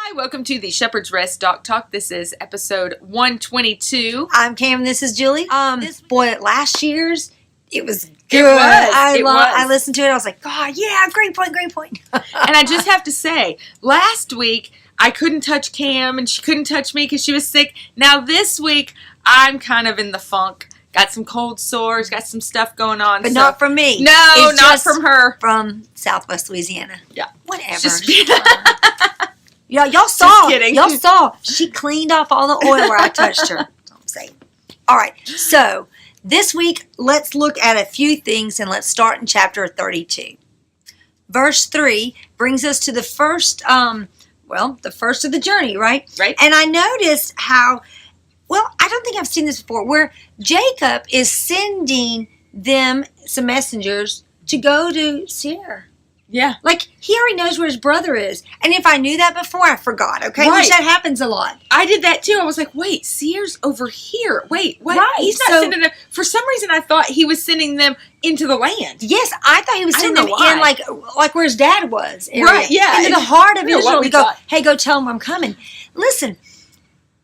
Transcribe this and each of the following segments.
Hi, welcome to the Shepherd's Rest Doc Talk. This is episode 122. I'm Cam, this is Julie. Last year's, it was good. It was. I listened to it, I was like, God, yeah, great point. And I just have to say, last week, I couldn't touch Cam, and she couldn't touch me because she was sick. Now this week, I'm kind of in the funk. Got some cold sores, got some stuff going on. But not from me. No, it's not just from her. From Southwest Louisiana. Yeah. Whatever. Yeah, y'all saw. Just kidding. Y'all saw. She cleaned off all the oil where I touched her. That's what I'm saying. All right. So, this week, let's look at a few things, and let's start in chapter 32. Verse 3 brings us to the first, the first of the journey, right? Right. And I noticed how, I don't think I've seen this before, where Jacob is sending them some messengers to go to Seir. Yeah. Like, he already knows where his brother is. And if I knew that before, I forgot, okay? Right. Which that happens a lot. I did that too. I was like, wait, Seir's over here. Wait, what? Right. He's not sending them. For some reason, I thought he was sending them into the land. Yes, I thought he was sending them in, like where his dad was. Area. Right, yeah. Into the heart of Israel. We To go, thought. hey, go tell him I'm coming. Listen,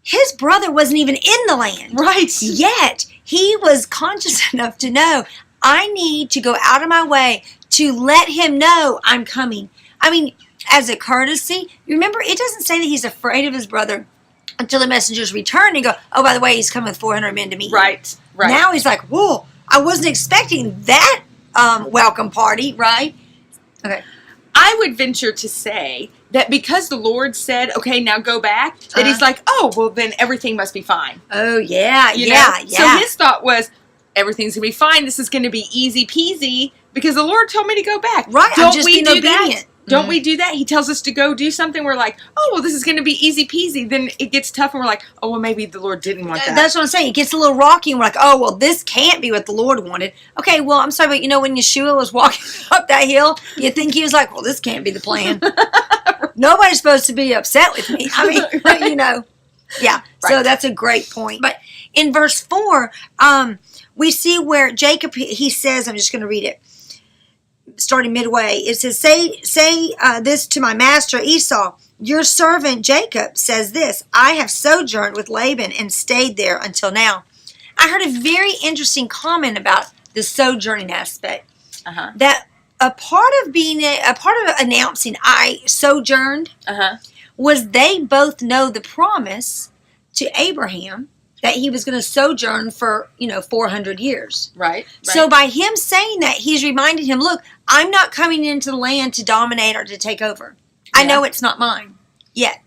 his brother wasn't even in the land. Right. Yet, he was conscious enough to know, I need to go out of my way to let him know I'm coming. I mean, as a courtesy, remember, it doesn't say that he's afraid of his brother until the messengers return and go, oh, by the way, he's coming with 400 men to meet you. Right. Now he's like, whoa, I wasn't expecting that welcome party, right? Okay. I would venture to say that because the Lord said, okay, now go back, that he's like, oh, well, then everything must be fine. Oh, yeah, You know? yeah. So his thought was, everything's going to be fine. This is going to be easy peasy because the Lord told me to go back. Right, I'm just being obedient. That? Don't we do that? He tells us to go do something. We're like, oh, well, this is going to be easy peasy. Then it gets tough and we're like, oh, well, maybe the Lord didn't want that. That's what I'm saying. It gets a little rocky and we're like, oh, well, this can't be what the Lord wanted. Okay, well, I'm sorry, but when Yeshua was walking up that hill, you think he was like, well, this can't be the plan. Nobody's supposed to be upset with me. I mean, Right. Yeah, Right. So that's a great point. But in verse 4, we see where Jacob, he says, I'm just going to read it. Starting midway, it says, say this to my master Esau, your servant Jacob says this, I have sojourned with Laban and stayed there until now. I heard a very interesting comment about the sojourning aspect. That a part of announcing I sojourned was they both know the promise to Abraham that he was going to sojourn for, 400 years. Right. So by him saying that, he's reminded him, look, I'm not coming into the land to dominate or to take over. I know it's not mine yet.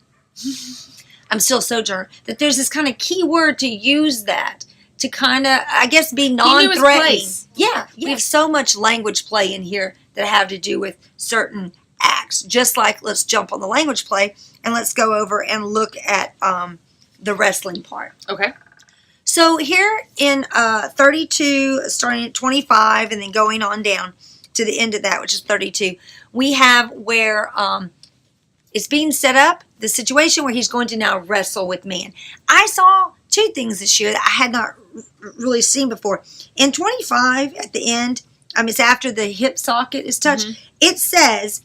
I'm still sojourn. That there's this kind of key word to use that to kind of, I guess, be non-threatening. Yeah. We have so much language play in here that have to do with certain acts. Just like, let's jump on the language play and let's go over and look at the wrestling part. Okay. So here in 32, starting at 25, and then going on down to the end of that, which is 32, we have where it's being set up, the situation where he's going to now wrestle with man. I saw two things this year that I had not really seen before. In 25, at the end, it's after the hip socket is touched, it says,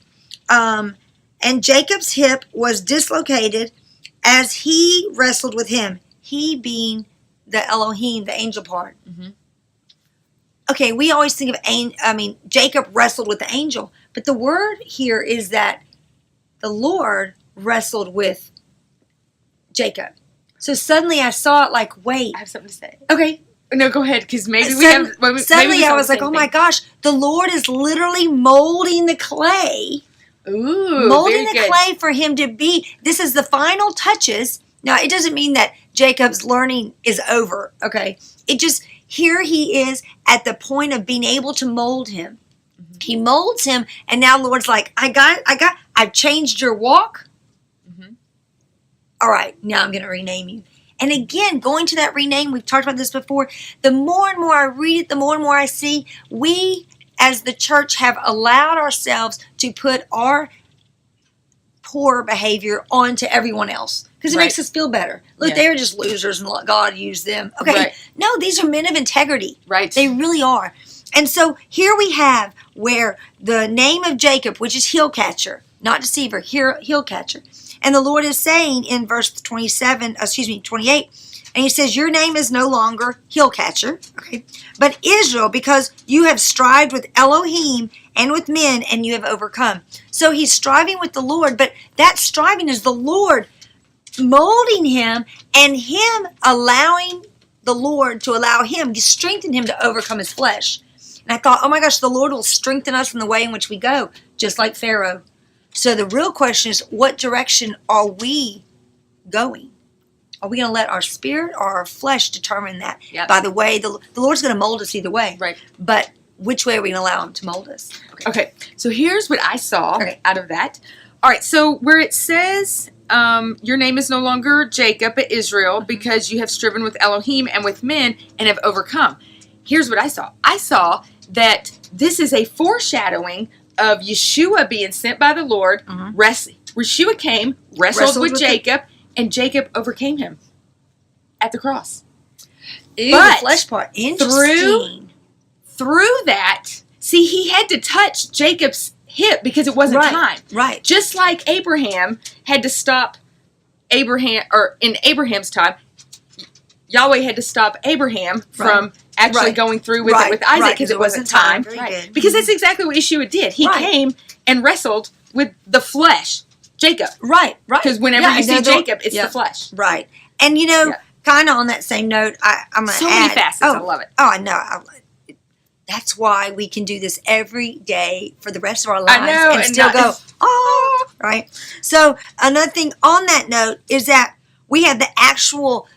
and Jacob's hip was dislocated as he wrestled with him, he being the Elohim, the angel part. Okay, we always think of, Jacob wrestled with the angel, but the word here is that the Lord wrestled with Jacob. So suddenly I saw it like, wait. I have something to say. Okay. No, go ahead, because maybe Suddenly I was like, oh my gosh, the Lord is literally molding the clay. Ooh, molding very the good. clay for him to be. This is the final touches. Now, it doesn't mean that Jacob's learning is over, okay? It just, here he is at the point of being able to mold him. He molds him, and now the Lord's like, I've changed your walk. All right, now I'm going to rename you. And again, going to that rename, we've talked about this before, the more and more I read it, the more and more I see, we as the church have allowed ourselves to put our poor behavior onto everyone else because it makes us feel better. Look, they are just losers and let God use them. Okay, no, these are men of integrity. Right. They really are. And so here we have where the name of Jacob, which is heel catcher, not deceiver, heel catcher, And the Lord is saying in verse 28, and he says, your name is no longer heel catcher, okay, but Israel, because you have strived with Elohim and with men, and you have overcome. So he's striving with the Lord, but that striving is the Lord molding him, and him allowing the Lord to allow him, to strengthen him to overcome his flesh. And I thought, oh my gosh, the Lord will strengthen us in the way in which we go, just like Pharaoh. So the real question is, what direction are we going? Are we going to let our spirit or our flesh determine that? Yep. By the way, the Lord's going to mold us either way. Right. But which way are we going to allow him to mold us? Okay. So here's what I saw out of that. All right. So where it says, your name is no longer Jacob, but Israel, because you have striven with Elohim and with men and have overcome. Here's what I saw. I saw that this is a foreshadowing of Yeshua being sent by the Lord. Yeshua came, wrestled with Jacob, and Jacob overcame him at the cross. Ooh, but the flesh part. Interesting. Through that, see, he had to touch Jacob's hip because it wasn't time. Right. Just like Abraham had to stop Abraham, or in Abraham's time, Yahweh had to stop Abraham from actually going through with it with Isaac because it wasn't time. Very good. Because that's exactly what Yeshua did. He came and wrestled with the flesh, Jacob. Right. Because whenever you see Jacob, it's the flesh. Right. And kind of on that same note, I'm going to so add. many facets. I love it. Oh, I know. That's why we can do this every day for the rest of our lives. I know, and still go, oh, right? So another thing on that note is that we have the actual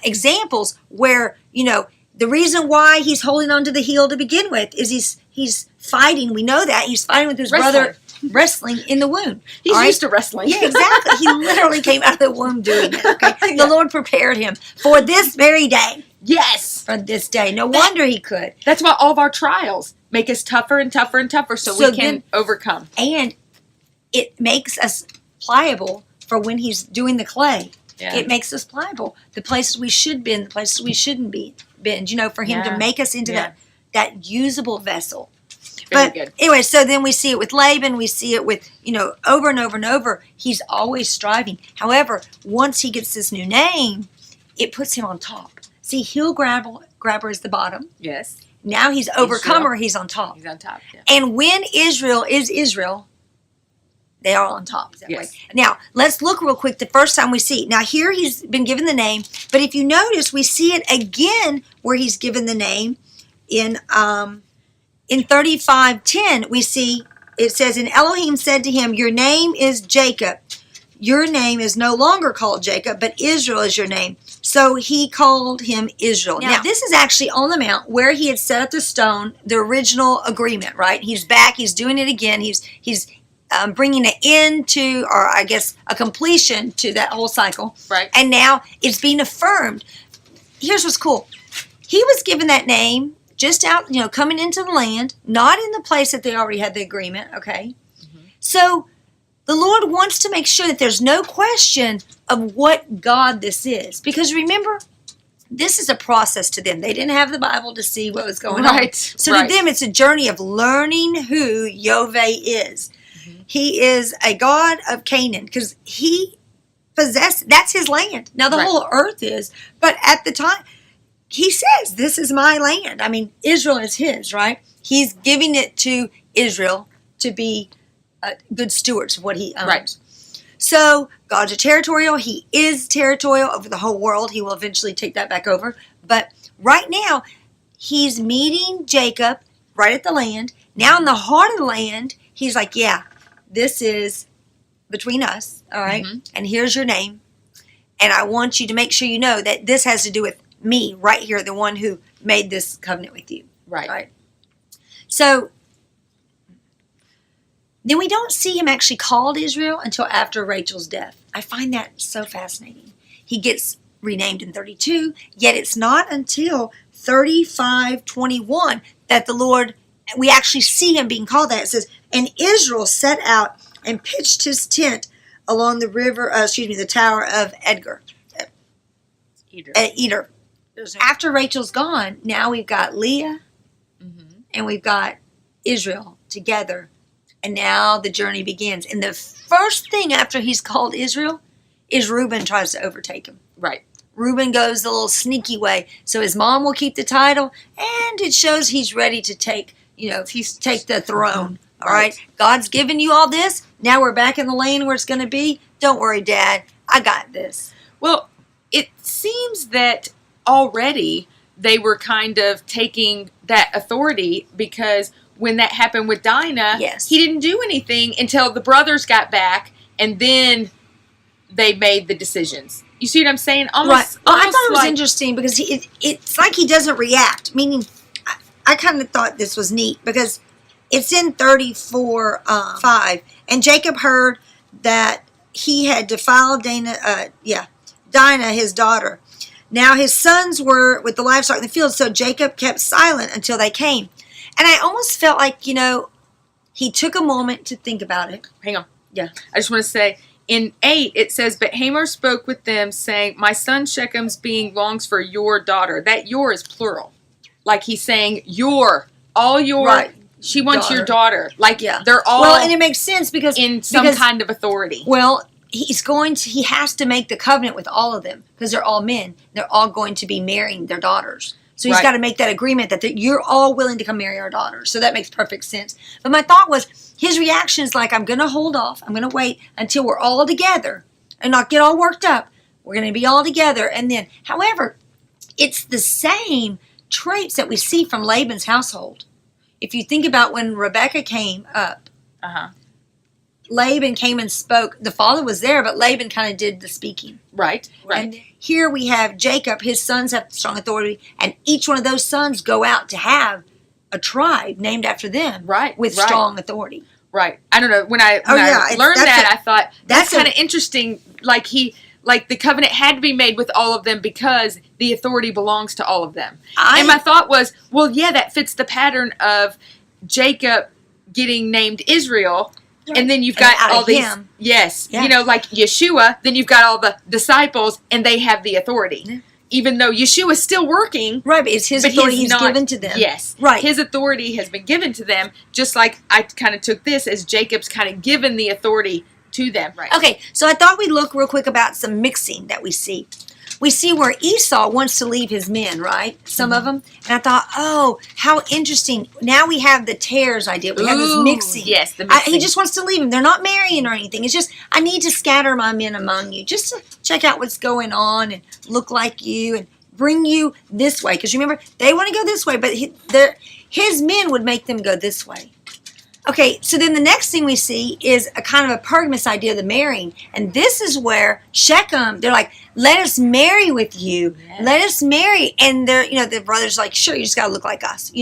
examples where, the reason why he's holding on to the heel to begin with is he's fighting. We know that. He's fighting with his brother, wrestling in the womb. He's used to wrestling. Yeah, exactly. He literally came out of the womb doing it. Okay, The Lord prepared him for this very day. Yes. For this day. No wonder he could. That's why all of our trials make us tougher and tougher and tougher so we can overcome. And it makes us pliable for when he's doing the clay. Yeah. It makes us pliable. The places we should bend, the places we shouldn't bend, for him to make us into that usable vessel. Very good. Anyway, so then we see it with Laban. We see it with, over and over and over. He's always striving. However, once he gets this new name, it puts him on top. See, heel grabber is the bottom. Yes. Now he's overcomer. He's on top. He's on top, yeah. And when Israel is Israel, they are on top. Is that right? Now, let's look real quick the first time we see. Now, here he's been given the name. But if you notice, we see it again where he's given the name. In 35:10, we see, it says, and Elohim said to him, your name is Jacob. Your name is no longer called Jacob, but Israel is your name. So he called him Israel. Now, this is actually on the mount where he had set up the stone, the original agreement, right? He's back. He's doing it again. He's bringing an end to, or I guess a completion to that whole cycle. Right. And now it's being affirmed. Here's what's cool. He was given that name just out, coming into the land, not in the place that they already had the agreement, okay? Mm-hmm. So the Lord wants to make sure that there's no question of what God this is. Because remember, this is a process to them. They didn't have the Bible to see what was going on. So to them, it's a journey of learning who Yahweh is. Mm-hmm. He is a God of Canaan because he possessed, that's his land. Now the whole earth is, but at the time, he says, this is my land. I mean, Israel is his, right? He's giving it to Israel to be good stewards of what he owns. Right. So God's a territorial. He is territorial over the whole world. He will eventually take that back over. But right now, he's meeting Jacob right at the land. Now in the heart of the land, he's like, yeah, this is between us, all right? Mm-hmm. And here's your name. And I want you to make sure you know that this has to do with me right here, the one who made this covenant with you. Right. So then we don't see him actually called Israel until after Rachel's death. I find that so fascinating. He gets renamed in 32, yet it's not until 35:21 that the Lord, we actually see him being called that. It says, and Israel set out and pitched his tent along the river, the tower of Eder. After Rachel's gone, now we've got Leah and we've got Israel together And now the journey begins. And the first thing after he's called Israel is Reuben tries to overtake him. Right. Reuben goes the little sneaky way. So his mom will keep the title, and it shows he's ready to take the throne. All right. God's given you all this. Now we're back in the lane where it's going to be. Don't worry, Dad. I got this. Well, it seems that already they were kind of taking that authority, because when that happened with Dinah, Yes. he didn't do anything until the brothers got back, and then they made the decisions. You see what I'm saying? Almost, Right. Well, I thought it was like, interesting because it's like he doesn't react. Meaning, I kind of thought this was neat because it's in 34:5, and Jacob heard that he had defiled Dinah, his daughter. Now his sons were with the livestock in the field, so Jacob kept silent until they came. And I almost felt like, he took a moment to think about it. Hang on. Yeah. I just want to say, in 8, it says, but Hamor spoke with them, saying, my son Shechem's being longs for your daughter. That your is plural. Like he's saying, all your, Right. She wants Daughter. your daughter. Like, they're all Well, and it makes sense because kind of authority. Well, he has to make the covenant with all of them because they're all men. They're all going to be marrying their daughters. So he's got to make that agreement that you're all willing to come marry our daughters. So that makes perfect sense. But my thought was, his reaction is like, I'm going to hold off. I'm going to wait until we're all together and not get all worked up. We're going to be all together. And then, however, it's the same traits that we see from Laban's household. If you think about when Rebecca came up, Laban came and spoke. The father was there, but Laban kind of did the speaking. Right. And here we have Jacob. His sons have strong authority, and each one of those sons go out to have a tribe named after them, with strong authority. Right. I don't know. When I learned that, I thought that's kind of interesting. Like the covenant had to be made with all of them because the authority belongs to all of them. And my thought was, well, yeah, that fits the pattern of Jacob getting named Israel. And then you've got all these, like Yeshua, then you've got all the disciples, and they have the authority. Yeah. Even though Yeshua's still working. Right, but it's his authority he's given to them. Yes. Right. His authority has been given to them, just like I kind of took this as Jacob's kind of given the authority to them. Right. Okay, so I thought we'd look real quick about some mixing that we see. We see where Esau wants to leave his men, right? Some of them. And I thought, oh, how interesting. Now we have the tares idea. We have this mixing. Yes, the mixing. He just wants to leave them. They're not marrying or anything. It's just, I need to scatter my men among you just to check out what's going on and look like you and bring you this way. Because remember, they want to go this way, but his men would make them go this way. Okay, so then the next thing we see is a kind of a pergamous idea of the marrying. And this is where Shechem, they're like, let us marry with you. Yes. Let us marry. And they're, the brother's like, sure, you just got to look like us,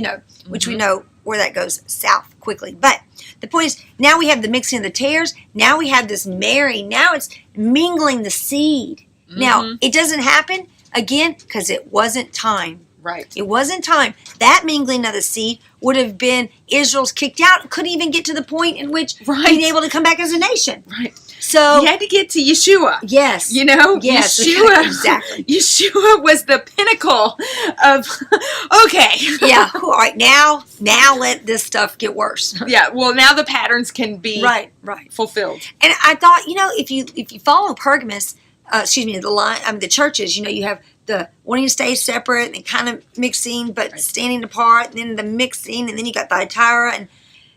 which we know where that goes south quickly. But the point is, now we have the mixing of the tares. Now we have this marrying. Now it's mingling the seed. Now, it doesn't happen, again, because it wasn't time. Right. It wasn't time. That mingling of the seed would have been Israel's kicked out. Couldn't even get to the point in which being able to come back as a nation. Right. So you had to get to Yeshua. Yes. Yes. Yeshua. Exactly. Yeshua was the pinnacle of, okay. Yeah. All right. Now let this stuff get worse. Yeah. Well, now the patterns can be fulfilled. And I thought, if you follow Pergamus, the churches, you have the wanting to stay separate and kind of mixing, but standing apart, and then the mixing, and then you got Thyatira, and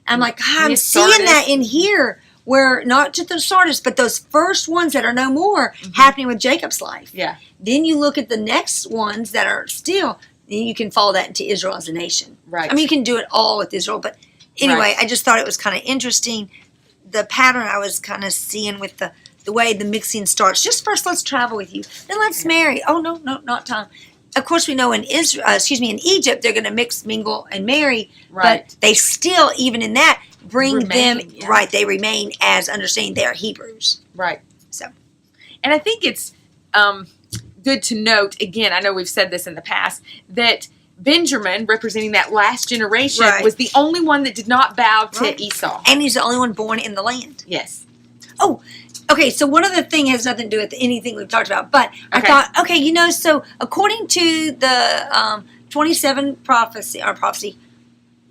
I'm like, God, I'm seeing that in here, where not just the Sardis, but those first ones that are no more happening with Jacob's life. Yeah. Then you look at the next ones that are still, then you can follow that into Israel as a nation. Right. I mean, you can do it all with Israel, but anyway, I just thought it was kind of interesting, the pattern I was kind of seeing with the way the mixing starts. Just first, let's travel with you. Then let's marry. Oh, no, not time. Of course, we know in Egypt, they're going to mix, mingle, and marry. Right. But they still, even in that, they remain as understanding they are Hebrews. Right. So. And I think it's good to note, again, I know we've said this in the past, that Benjamin, representing that last generation, was the only one that did not bow to Esau. And he's the only one born in the land. Yes. Oh, okay, so one other thing has nothing to do with anything we've talked about, but I thought, so according to the 27 prophecy,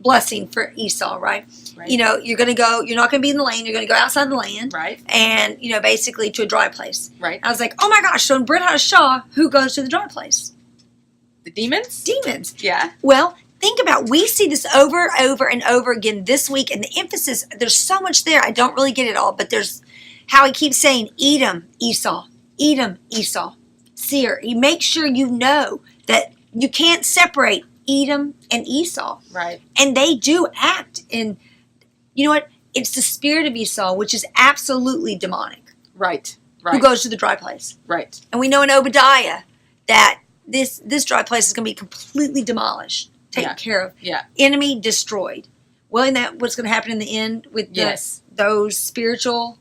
blessing for Esau, right? Right. You know, you're not going to be in the land. You're going to go outside the land. Right. And, you know, basically to a dry place. Right. I was like, oh my gosh, so in Brit Hadashah, who goes to the dry place? The demons? Demons. Yeah. Well, think about, we see this over and over again this week, and the emphasis, there's so much there. I don't really get it all, but there's how he keeps saying, Edom, Esau, Edom, Esau, seer. He makes sure you know that you can't separate Edom and Esau. Right. And they do act in, you know what? It's the spirit of Esau, which is absolutely demonic, Right. Right. who goes to the dry place. Right. And we know in Obadiah that this dry place is going to be completely demolished, taken care of. Yeah. Enemy destroyed. Well, isn't that what's going to happen in the end with those spiritual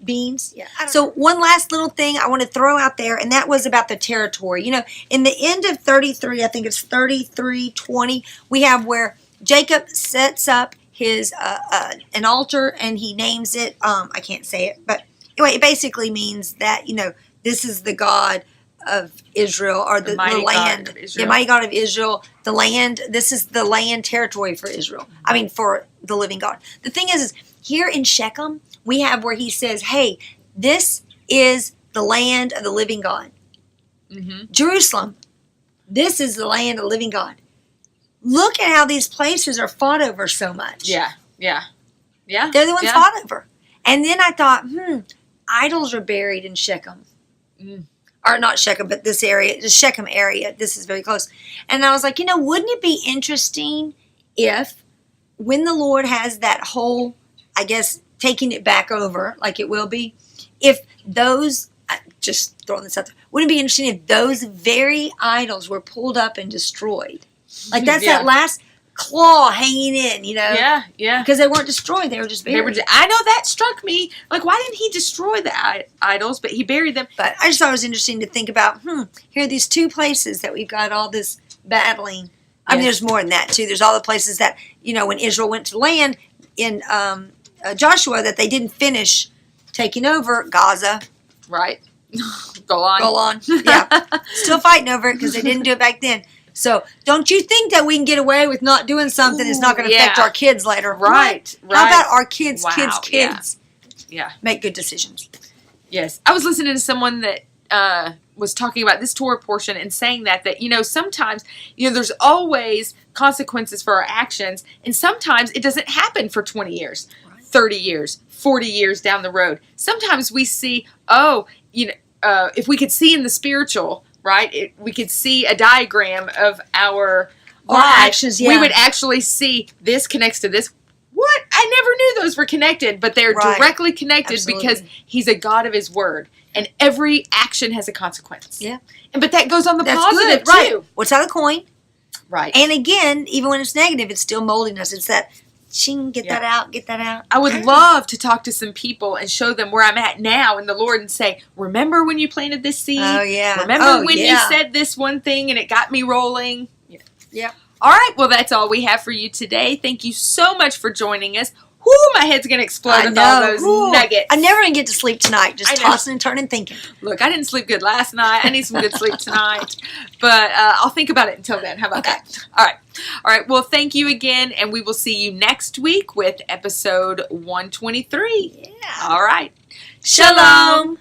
beings? Yeah. So one last little thing I want to throw out there, and that was about the territory. You know, in the end of 33, I think it's 33:20, we have where Jacob sets up his an altar, and he names it, I can't say it, but anyway, it basically means that, you know, this is the God of Israel, or the land, the mighty God of Israel, the land. This is the land territory for Israel. I mean, for the living God. The thing is here in Shechem, we have where he says, hey, this is the land of the living God. Mm-hmm. Jerusalem, this is the land of the living God. Look at how these places are fought over so much. Yeah. Yeah. Yeah. They're the ones fought over. And then I thought, idols are buried in Shechem. Or not Shechem, but this area, the Shechem area. This is very close. And I was like, you know, wouldn't it be interesting if, when the Lord has that whole, I guess, taking it back over, like it will be, if those, just throwing this out there, wouldn't it be interesting if those very idols were pulled up and destroyed? Like that's that last claw hanging in, you know? Yeah, yeah. Because they weren't destroyed, they were just buried. I know that struck me. Like, why didn't he destroy the idols, but he buried them? But I just thought it was interesting to think about, here are these two places that we've got all this battling. I mean, there's more than that, too. There's all the places that, you know, when Israel went to land in Joshua, that they didn't finish taking over Gaza. Right. Golan. Yeah. Still fighting over it because they didn't do it back then. So don't you think that we can get away with not doing something that's not going to affect our kids later? Right. How about our kids, kids? Yeah. Make good decisions. Yes. I was listening to someone that was talking about this Torah portion and saying that, you know, sometimes, you know, there's always consequences for our actions, and sometimes it doesn't happen for 20 years, 30 years, 40 years down the road. Sometimes we see, if we could see in the spiritual, right, we could see a diagram of our actions, we would actually see this connects to this. What? I never knew those were connected, but they're directly connected because he's a God of his word, and every action has a consequence. Yeah. But that goes on the positive, too. Right. What's on the coin? Right. And again, even when it's negative, it's still molding us. It's that, ching, get that out. I would love to talk to some people and show them where I'm at now in the Lord and say, remember when you planted this seed? Oh, yeah. Remember when you said this one thing and it got me rolling? Yeah. All right. Well, that's all we have for you today. Thank you so much for joining us. Whoo, my head's going to explode with all those nuggets. I'm never going to get to sleep tonight. Just tossing and turning thinking. Look, I didn't sleep good last night. I need some good sleep tonight. But I'll think about it until then. How about that? All right. All right. Well, thank you again. And we will see you next week with episode 123. Yeah. All right. Shalom.